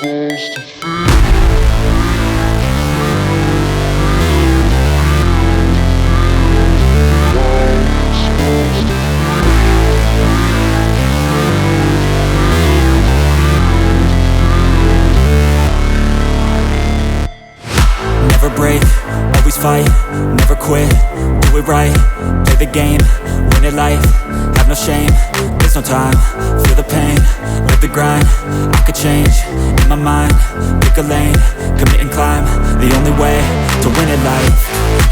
Never break, always fight, never quit, do it right, play the game, win it life, have no shame, there's no time, feel the pain, live the grind, I could change, in my mind, pick a lane, commit and climb, the only way to win it life.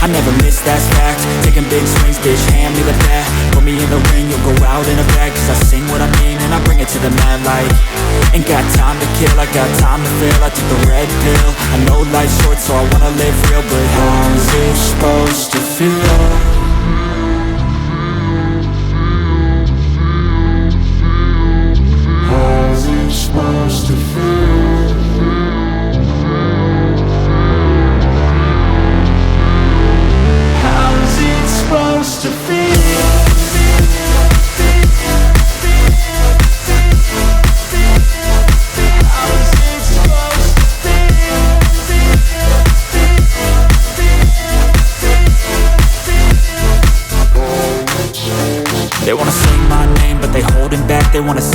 I never miss, that's fact, taking big swings, bitch, hand me the bat, put me in the ring, you'll go out in a bag, cause I sing what I mean and I bring it to the mad light. Ain't got time to kill, I got time to feel, I took the red pill, I know life's short so I wanna live real, but how's it supposed to feel? How's it supposed to feel? How's it supposed to feel? They wanna say my name, but they holding back. They wanna say